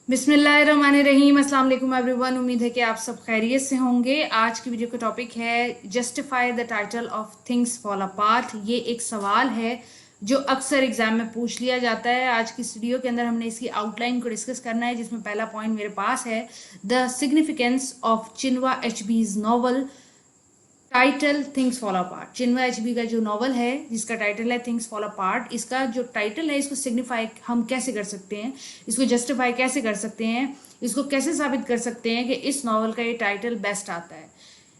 बिस्मिल्लाहिर्रहमानिर्रहीम। अस्सलाम वालेकुम एवरीवन। उम्मीद है कि आप सब खैरियत से होंगे। आज की वीडियो का टॉपिक है justify the title of things fall apart. ये एक सवाल है जो अक्सर एग्जाम में पूछ लिया जाता है। आज की इस वीडियो के अंदर हमने इसकी आउटलाइन को डिस्कस करना है, जिसमें पहला पॉइंट मेरे पास है the significance of Chinua Achebe's novel title things fall Apart. Chinua Achebe का जो नॉवल है जिसका टाइटल है थिंग्स फॉल अपार्ट, इसका जो टाइटल है इसको सिग्निफाई हम कैसे कर सकते हैं, इसको जस्टिफाई कैसे कर सकते हैं, इसको कैसे साबित कर सकते हैं कि इस नॉवल का ये टाइटल बेस्ट आता है।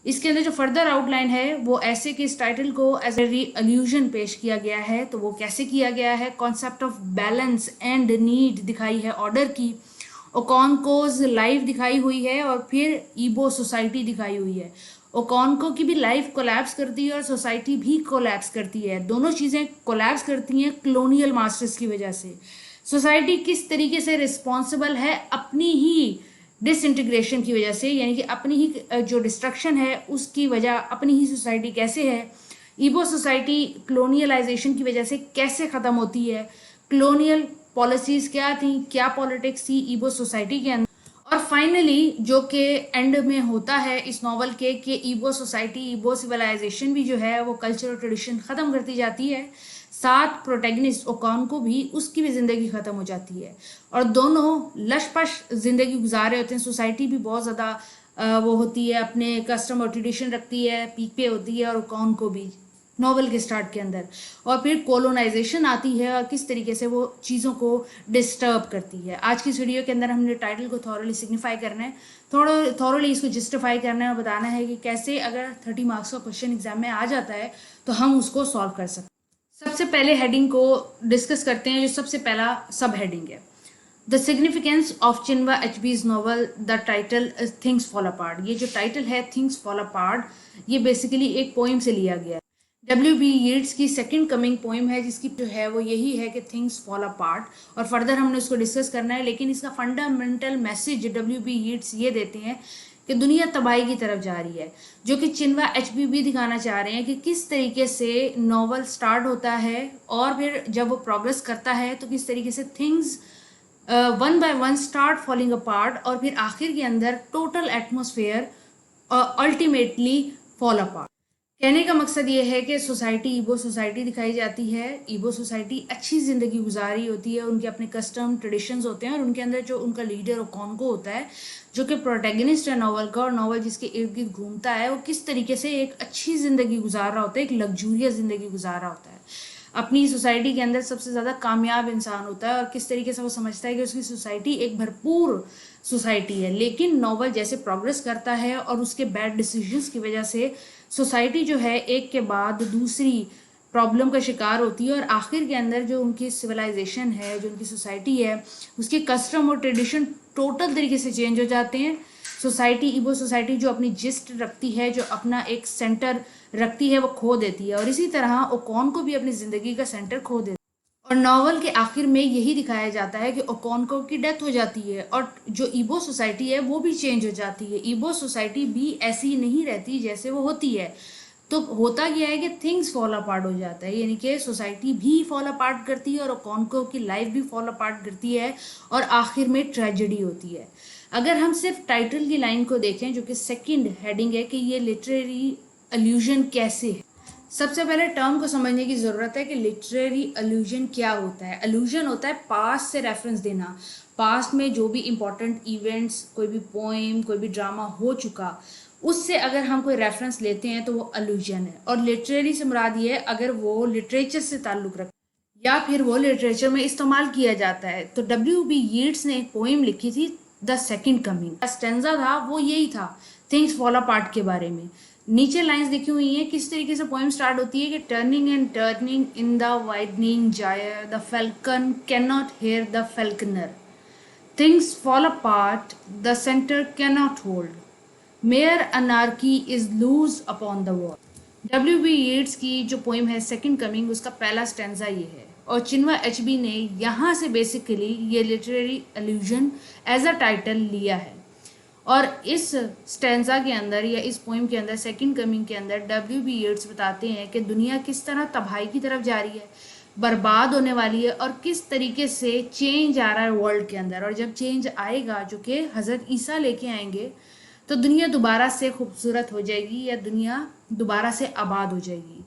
इसके अंदर जो फर्दर आउटलाइन है वो ऐसे कि इस टाइटल को एज ए अल्यूजन पेश किया गया है। तो वो कैसे किया गया है? Concept of balance and need दिखाई है, ऑर्डर की। ओकॉनकोज लाइफ दिखाई हुई है और फिर ईबो सोसाइटी दिखाई हुई है। ओकॉनको की भी लाइफ कोलैप्स करती है और सोसाइटी भी कोलैप्स करती है। दोनों चीज़ें कोलैप्स करती हैं क्लोनियल मास्टर्स की वजह से। सोसाइटी किस तरीके से रिस्पॉन्सिबल है अपनी ही डिसइंटीग्रेशन की वजह से, यानी कि अपनी ही जो डिस्ट्रक्शन है उसकी वजह अपनी ही सोसाइटी कैसे है। ईबो सोसाइटी क्लोनियलाइजेशन की वजह से कैसे ख़त्म होती है, क्लोनियल पॉलिसीज़ क्या थी, क्या पॉलिटिक्स थी ईबो सोसाइटी के अंदर। और फाइनली जो कि एंड में होता है इस नॉवल के कि ईबो सोसाइटी, ईबो सिविलाइजेशन भी जो है वो कल्चरल ट्रेडिशन ख़त्म करती जाती है, साथ प्रोटैगनिस्ट ओकॉन को भी उसकी भी ज़िंदगी ख़त्म हो जाती है और दोनों लशपश ज़िंदगी गुजार रहे होते हैं। सोसाइटी भी बहुत ज़्यादा वो होती है, अपने कस्टम और ट्रेडिशन रखती है, पीक पे होती है, और ओकॉन को भी नॉवल के स्टार्ट के अंदर। और फिर कोलोनाइजेशन आती है और किस तरीके से वो चीज़ों को डिस्टर्ब करती है। आज की इस वीडियो के अंदर हमने टाइटल को थॉरली सिग्निफाई करना है, थॉरली इसको जस्टिफाई करना है और बताना है कि कैसे अगर 30 मार्क्स का क्वेश्चन एग्जाम में आ जाता है तो हम उसको सॉल्व कर सकते हैं। सबसे पहले हेडिंग को डिस्कस करते हैं। जो सबसे पहला सब हेडिंग है the significance of Chinua Achebe's novel the title things fall apart. ये जो टाइटल है थिंग्स फॉल अपार्ट, ये बेसिकली एक पोइम से लिया गया है। W.B. यीट्स की सेकंड कमिंग पोइम है, जिसकी जो है वो यही है कि थिंग्स फॉल अपार्ट, और फर्दर हमने उसको डिस्कस करना है। लेकिन इसका फंडामेंटल मैसेज W.B. यीट्स ये देते हैं कि दुनिया तबाही की तरफ जा रही है, जो कि चिनवा एचबी भी दिखाना चाह रहे हैं कि किस तरीके से नॉवल स्टार्ट होता है और फिर जब वो प्रोग्रेस करता है तो किस तरीके से things one by one start falling apart और फिर आखिर के अंदर total atmosphere ultimately fall apart. कहने का मकसद ये है कि सोसाइटी, ईबो सोसाइटी दिखाई जाती है। ईबो सोसाइटी अच्छी ज़िंदगी गुजारी होती है, उनके अपने कस्टम ट्रेडिशंस होते हैं और उनके अंदर जो उनका लीडर ओकॉनको होता है, जो कि प्रोटैगनिस्ट है नॉवल का, और नॉवल जिसके इर्द गिर्द घूमता है, वो किस तरीके से एक अच्छी ज़िंदगी गुजार रहा होता है, एक लग्जूरियस ज़िंदगी गुजार रहा होता है, अपनी सोसाइटी के अंदर सबसे ज़्यादा कामयाब इंसान होता है और किस तरीके से वो समझता है कि उसकी सोसाइटी एक भरपूर सोसाइटी है। लेकिन नॉवल जैसे प्रोग्रेस करता है और उसके बैड डिसीजंस की वजह से सोसाइटी जो है एक के बाद दूसरी प्रॉब्लम का शिकार होती है और आखिर के अंदर जो उनकी सिविलाइजेशन है, जो उनकी सोसाइटी है, उसके कस्टम और ट्रेडिशन टोटल तरीके से चेंज हो जाते हैं। सोसाइटी, ईबो सोसाइटी जो अपनी जिस्ट रखती है, जो अपना एक सेंटर रखती है, वो खो देती है और इसी तरह ओकॉन को भी अपनी ज़िंदगी का सेंटर खो देती है। और नॉवल के आखिर में यही दिखाया जाता है कि ओकॉनको की डेथ हो जाती है और जो ईबो सोसाइटी है वो भी चेंज हो जाती है। ईबो सोसाइटी भी ऐसी नहीं रहती जैसे वो होती है। तो होता क्या है कि थिंग्स फॉल अपार्ट हो जाता है, यानी कि सोसाइटी भी फॉल अपार्ट करती है और ओकॉनको की लाइफ भी फॉल अपार्ट करती है और आखिर में ट्रेजेडी होती है। अगर हम सिर्फ टाइटल की लाइन को देखें, जो कि सेकंड हेडिंग है कि ये लिटरेरी अल्यूजन कैसे है, सबसे पहले टर्म को समझने की ज़रूरत है कि लिटरेरी अल्यूजन क्या होता है। अल्यूजन होता है पास्ट से रेफरेंस देना, पास्ट में जो भी इम्पोर्टेंट इवेंट्स, कोई भी पोएम, कोई भी ड्रामा हो चुका, उससे अगर हम कोई रेफरेंस लेते हैं तो वो अल्यूजन है। और लिटरेरी से मुराद ये है अगर वो लिटरेचर से ताल्लुक़ रखता है या फिर वो लिटरेचर में इस्तेमाल किया जाता है। तो W.B. यीट्स ने एक पोएम लिखी थी द सेकेंड कमिंग। स्टेंजा था वो यही था, थिंग्स फॉल अपार्ट के बारे में। नीचे लाइंस लिखी हुई हैं किस तरीके से पोएम स्टार्ट होती है कि turning and turning in the widening gyre the falcon can not hear the falconer, things fall apart the centre can not hold, mere anarchy is loosed upon the world. W.B. Yeats की जो poem है second coming, उसका पहला stanza ये है और चिनवा HB ने यहाँ से बेसिकली ये literary allusion as a title लिया है। और इस स्टेंजा के अंदर या इस पोइम के अंदर, सेकंड कमिंग के अंदर, W.B. यीट्स बताते हैं कि दुनिया किस तरह तबाही की तरफ जा रही है। बर्बाद होने वाली है और किस तरीके से चेंज आ रहा है वर्ल्ड के अंदर। और जब चेंज आएगा जो कि हज़रत ईसा लेके आएंगे तो दुनिया दोबारा से खूबसूरत हो जाएगी या दुनिया दोबारा से आबाद हो जाएगी।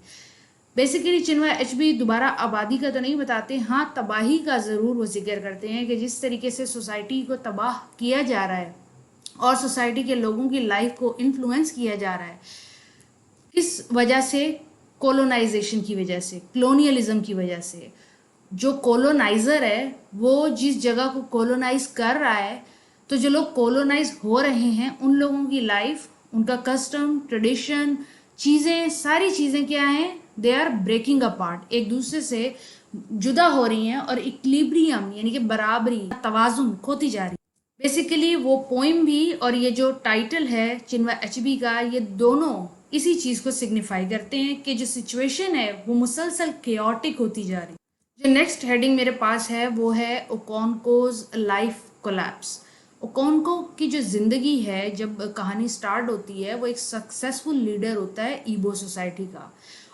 बेसिकली चिन्मय एचबी दोबारा आबादी का तो नहीं बताते, हाँ तबाही का ज़रूर वो जिक्र करते हैं कि जिस तरीके से सोसाइटी को तबाह किया जा रहा है और सोसाइटी के लोगों की लाइफ को इन्फ्लुएंस किया जा रहा है, किस वजह से, कोलोनाइजेशन की वजह से, क्लोनियलिज्म की वजह से। जो कोलोनाइजर है वो जिस जगह को कोलोनाइज कर रहा है, तो जो लोग कोलोनाइज हो रहे हैं उन लोगों की लाइफ, उनका कस्टम, ट्रेडिशन, चीज़ें, सारी चीज़ें क्या हैं, दे आर ब्रेकिंग अपार्ट, एक दूसरे से जुदा हो रही हैं और इक्लिब्रियम यानी कि बराबरी, तवाजुन खोती जा रही है। बेसिकली वो पोइम भी और ये जो टाइटल है चिन्मय एचबी का, ये दोनों इसी चीज़ को सिग्निफाई करते हैं कि जो सिचुएशन है वो मुसलसल केओटिक होती जा रही है। जो नेक्स्ट हेडिंग मेरे पास है वो है ओकोंकोज लाइफ कोलैप्स। ओकोंको की जो ज़िंदगी है, जब कहानी स्टार्ट होती है, वो एक सक्सेसफुल लीडर होता है ईबो सोसाइटी का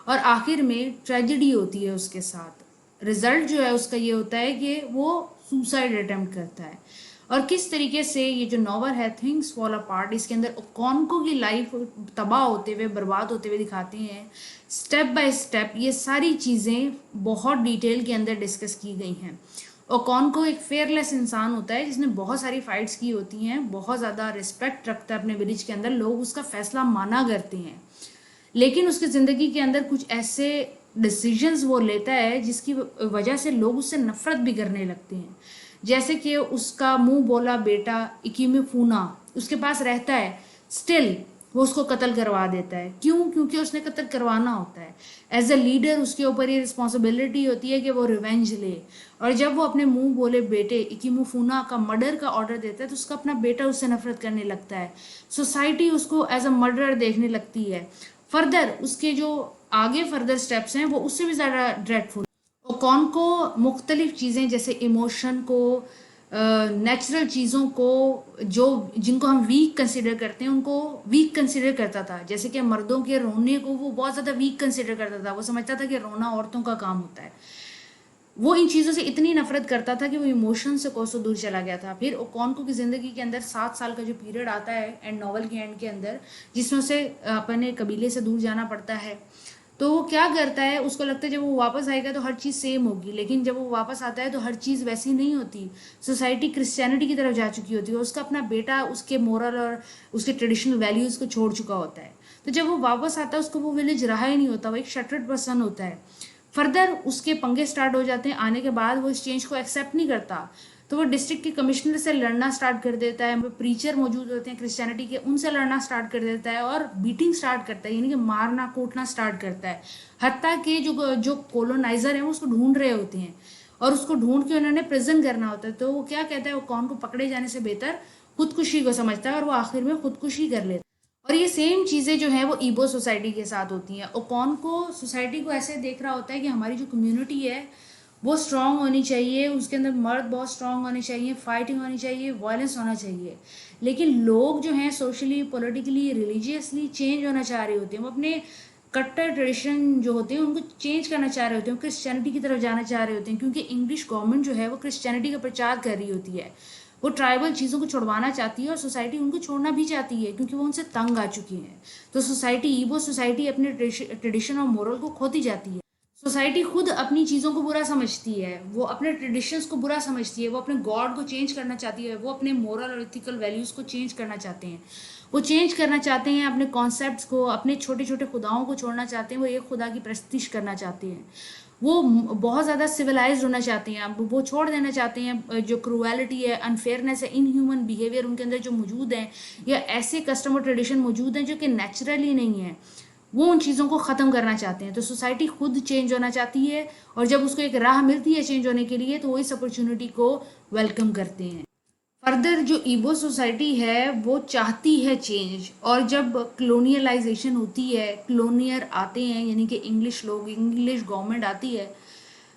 और आखिर में ट्रेजेडी होती है उसके साथ। रिजल्ट जो है उसका ये होता है कि वो सुसाइड अटेम्प्ट करता है। और किस तरीके से ये जो नॉवल है थिंग्स फॉल अपार्ट, इसके अंदर ओकोंको की लाइफ तबाह होते हुए, बर्बाद होते हुए दिखाते हैं। स्टेप बाय स्टेप ये सारी चीज़ें बहुत डिटेल के अंदर डिस्कस की गई हैं। ओकोंको एक फेयरलेस इंसान होता है जिसने बहुत सारी फाइट्स की होती हैं, बहुत ज़्यादा रिस्पेक्ट रखता है अपने विलेज के अंदर, लोग उसका फैसला माना करते हैं। लेकिन उसकी ज़िंदगी के अंदर कुछ ऐसे डिसीजंस वो लेता है जिसकी वजह से लोग उससे नफरत भी करने लगते हैं। जैसे कि उसका मुंह बोला बेटा इकिमिफुना उसके पास रहता है, स्टिल वो उसको कत्ल करवा देता है। क्यों? क्योंकि उसने कत्ल करवाना होता है। एज अ लीडर उसके ऊपर ये रिस्पॉन्सिबिलिटी होती है कि वो रिवेंज ले। और जब वो अपने मुंह बोले बेटे इकिमुफुना का मर्डर का ऑर्डर देता है तो उसका अपना बेटा उससे नफरत करने लगता है। सोसाइटी उसको एज अ मर्डरर देखने लगती है। फर्दर उसके जो आगे फर्दर स्टेप्स हैं वो उससे भी ज़्यादा ड्रेडफुल। ओकोंको मुख्तलिफ चीज़ें जैसे इमोशन को, नेचुरल चीज़ों को, जो जिनको हम वीक कंसिडर करते हैं उनको वीक कंसिडर करता था। जैसे कि मर्दों के रोने को वो बहुत ज़्यादा वीक कंसिडर करता था। वो समझता था कि रोना औरतों का काम होता है। वो इन चीज़ों से इतनी नफरत करता था कि वो इमोशन से कोसों दूर चला गया था। फिर ओकोंको की ज़िंदगी के अंदर 7 साल का जो पीरियड आता है एंड नॉवल के एंड के अंदर, जिसमें उसे अपने कबीले से दूर जाना पड़ता है, तो वो क्या करता है, उसको लगता है जब वो वापस आएगा तो हर चीज़ सेम होगी। लेकिन जब वो वापस आता है तो हर चीज़ वैसी नहीं होती। सोसाइटी क्रिश्चियनिटी की तरफ जा चुकी होती है। उसका अपना बेटा उसके मोरल और उसके ट्रेडिशनल वैल्यूज़ को छोड़ चुका होता है। तो जब वो वापस आता है उसको वो विलेज रहा ही नहीं होता, वो एक शटर्ड पर्सन होता है। फर्दर उसके पंगे स्टार्ट हो जाते हैं। आने के बाद वो इस चेंज को एक्सेप्ट नहीं करता, तो वो डिस्ट्रिक्ट के कमिश्नर से लड़ना स्टार्ट कर देता है। प्रीचर मौजूद होते हैं क्रिश्चियनिटी के, उनसे लड़ना स्टार्ट कर देता है और बीटिंग स्टार्ट करता है, यानी कि मारना कूटना स्टार्ट करता है। हत्ता के जो कोलोनाइजर हैं वो उसको ढूंढ रहे होते हैं और उसको ढूंढ के उन्होंने प्रिजन करना होता है। तो वो क्या कहता है, वो कौन को पकड़े जाने से बेहतर खुदकुशी को समझता है और वो आखिर में खुदकुशी कर लेता है। और ये सेम चीज़ें जो है वो ईबो सोसाइटी के साथ होती हैं। ओकोंको सोसाइटी को ऐसे देख रहा होता है कि हमारी जो कम्युनिटी है वो स्ट्रांग होनी चाहिए, उसके अंदर मर्द बहुत स्ट्रांग होने चाहिए, फाइटिंग होनी चाहिए, वायलेंस होना चाहिए। लेकिन लोग जो हैं सोशली, पॉलिटिकली, रिलीजियसली चेंज होना चाह रहे होते हैं। वो अपने कट्टर ट्रेडिशन जो होते हैं उनको चेंज करना चाह रहे होते हैं, क्रिश्चियनिटी की तरफ जाना चाह रहे होते हैं, क्योंकि इंग्लिश गवर्नमेंट जो है वो क्रिश्चियनिटी का प्रचार कर रही होती है। वो ट्राइबल चीज़ों को छुड़वाना चाहती है और सोसाइटी उनको छोड़ना भी चाहती है क्योंकि वो उनसे तंग आ चुकी हैं। तो सोसाइटी, ईबो सोसाइटी अपने ट्रेडिशन और मोरल को खोती जाती है। सोसाइटी खुद अपनी चीज़ों को बुरा समझती है, वो अपने ट्रेडिशंस को बुरा समझती है, वो अपने गॉड को चेंज करना चाहती है, वो अपने मोरल और इथिकल वैल्यूज़ को चेंज करना चाहते हैं। वो चेंज करना चाहते हैं अपने कॉन्सेप्ट्स को, अपने छोटे छोटे खुदाओं को छोड़ना चाहते हैं, वो एक खुदा की प्रस्तिश करना चाहते हैं। वो बहुत ज़्यादा सिविलाइज्ड होना चाहते हैं। अब वो छोड़ देना चाहते हैं जो क्रूएलिटी है, अनफेयरनेस है, इनह्यूमन बिहेवियर उनके अंदर जो मौजूद हैं, या ऐसे कस्टम और ट्रेडिशन मौजूद हैं जो कि नेचुरली नहीं है, वो उन चीज़ों को ख़त्म करना चाहते हैं। तो सोसाइटी खुद चेंज होना चाहती है और जब उसको एक राह मिलती है चेंज होने के लिए तो वो इस अपॉर्चुनिटी को वेलकम करते हैं। फर्दर जो ईबो सोसाइटी है वो चाहती है चेंज, और जब क्लोनियलाइजेशन होती है, क्लोनियर आते हैं यानी कि इंग्लिश लोग, इंग्लिश गवर्नमेंट आती है,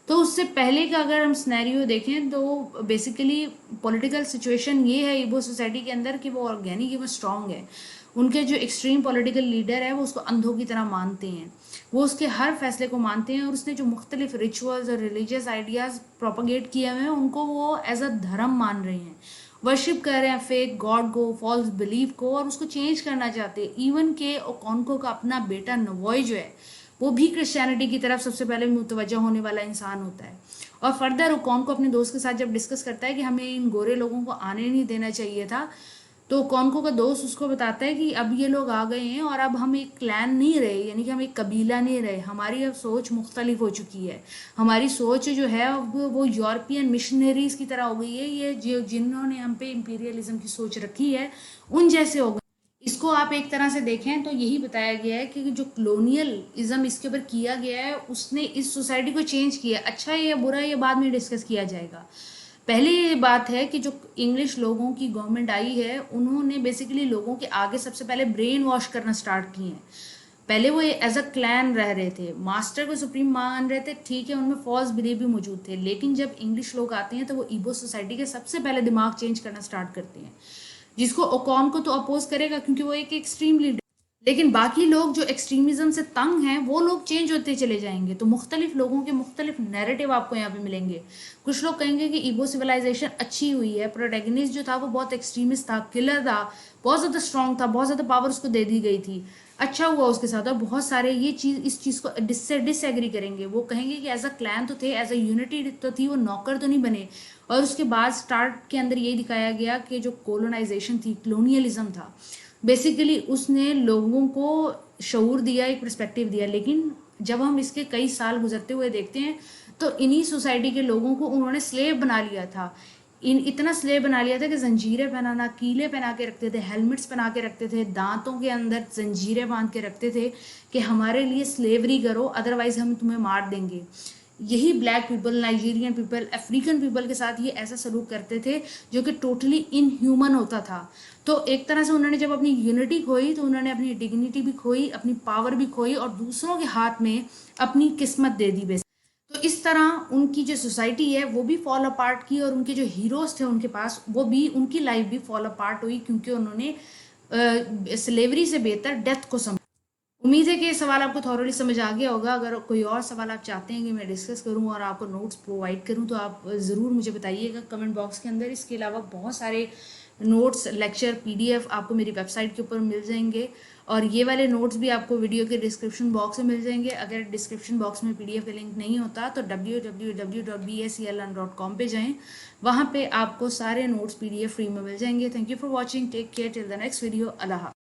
तो उससे पहले का अगर हम सिनेरियो देखें तो बेसिकली पॉलिटिकल सिचुएशन ये है ईबो सोसाइटी के अंदर कि वो ऑर्गेनिक है, वो स्ट्रांग है। उनके जो एक्सट्रीम पॉलिटिकल लीडर है वो उसको अंधों की तरह मानते हैं, वो उसके हर फैसले को मानते हैं, और उसने जो मुख्तलिफ रिचुअल्स और रिलीजियस आइडियाज़ प्रोपोगेट किए हुए हैं उनको वो एज अ धर्म मान रहे हैं, वर्शिप कर रहे हैं फेक गॉड को, फॉल्स बिलीफ को, और उसको चेंज करना चाहते हैं। इवन के ओकोनको का अपना बेटा नवोई जो है वो भी क्रिश्चियनिटी की तरफ सबसे पहले मुतवज्जह होने वाला इंसान होता है। और फर्दर ओकोनको अपने दोस्त के साथ जब डिस्कस करता है कि हमें इन गोरे लोगों को आने नहीं देना चाहिए था, तो कॉन्को का दोस्त उसको बताता है कि अब ये लोग आ गए हैं और अब हम एक क्लैन नहीं रहे, यानी कि हम एक कबीला नहीं रहे, हमारी अब सोच मुख्तलिफ हो चुकी है, हमारी सोच जो है अब वो यूरोपियन मिशनरीज की तरह हो गई है, ये जो जिन्होंने हम पे इंपीरियलिज्म की सोच रखी है उन जैसे हो गए। इसको आप एक तरह से देखें तो यही बताया गया है कि जो कलोनियलिज्म इसके ऊपर किया गया है उसने इस सोसाइटी को चेंज किया। अच्छा है या बुरा ये बाद में डिस्कस किया जाएगा। पहले ये बात है कि जो इंग्लिश लोगों की गवर्नमेंट आई है उन्होंने बेसिकली लोगों के आगे सबसे पहले ब्रेन वॉश करना स्टार्ट किए हैं। पहले वो एज अ क्लैन रह रहे थे, मास्टर को सुप्रीम मान रहे थे, ठीक है, उनमें फॉल्स बिलीफ भी मौजूद थे, लेकिन जब इंग्लिश लोग आते हैं तो वो ईबो सोसाइटी के सबसे पहले दिमाग चेंज करना स्टार्ट करते हैं, जिसको ओकॉन को तो अपोज करेगा क्योंकि वो एक एक्सट्रीम लीडर, लेकिन बाकी लोग जो एक्सट्रीमिज्म से तंग हैं वो लोग चेंज होते चले जाएंगे। तो मुख्तलिफ लोगों के मुख्तलिफ नैरेटिव आपको यहाँ पे मिलेंगे। कुछ लोग कहेंगे कि ईबो सिविलाइजेशन अच्छी हुई है, प्रोटैगनिस्ट जो था वो बहुत एक्सट्रीमिस्ट था, किलर था, बहुत ज़्यादा स्ट्रॉन्ग था, बहुत ज़्यादा पावर उसको दे दी गई थी, अच्छा हुआ उसके साथ। और बहुत सारे ये चीज़ इस चीज़ को डिसएग्री करेंगे, वो कहेंगे कि एज अ क्लैन तो थे, एज अ यूनिटी तो थी, वो नौकर तो नहीं बने। और उसके बाद स्टार्ट के अंदर यही दिखाया गया कि जो कोलोनाइजेशन थी, कलोनियलिज्म था, बेसिकली उसने लोगों को शऊर दिया, एक पर्सपेक्टिव दिया। लेकिन जब हम इसके कई साल गुजरते हुए देखते हैं तो इन्हीं सोसाइटी के लोगों को उन्होंने स्लेव बना लिया था, इतना स्लेव बना लिया था कि जंजीरें पहनाना, कीले पहना के रखते थे, हेलमेट्स पहना के रखते थे, दांतों के अंदर जंजीरें बांध के रखते थे कि हमारे लिए स्लेवरी करो अदरवाइज हम तुम्हें मार देंगे। यही black people, Nigerian people, African people के साथ ये ऐसा सलूक करते थे जो कि टोटली इनह्यूमन होता था। तो एक तरह से उन्होंने जब अपनी यूनिटी खोई तो उन्होंने अपनी डिग्निटी भी खोई, अपनी पावर भी खोई, और दूसरों के हाथ में अपनी किस्मत दे दी बेसिकली। तो इस तरह उनकी जो सोसाइटी है वो भी फॉल अपार्ट की, और उनके जो हीरोज थे उनके पास, वो भी, उनकी लाइफ भी फॉल अपार्ट हुई क्योंकि उन्होंने स्लेवरी से बेहतर डेथ को समझा। उम्मीद है कि ये सवाल आपको थॉरली समझ आ गया होगा। अगर कोई और सवाल आप चाहते हैं कि मैं डिस्कस करूं और आपको नोट्स प्रोवाइड करूं तो आप ज़रूर मुझे बताइएगा कमेंट बॉक्स के अंदर। इसके अलावा बहुत सारे नोट्स, लेक्चर, पीडीएफ आपको मेरी वेबसाइट के ऊपर मिल जाएंगे, और ये वाले नोट्स भी आपको वीडियो के डिस्क्रिप्शन बॉक्स में मिल जाएंगे। अगर डिस्क्रिप्शन बॉक्स में पीडीएफ का लिंक नहीं होता तो www.bscllearn.com पे जाएं, वहाँ पे आपको सारे नोट्स पीडीएफ फ्री में मिल जाएंगे। Thank you for watching, take care, till the next video, Allah.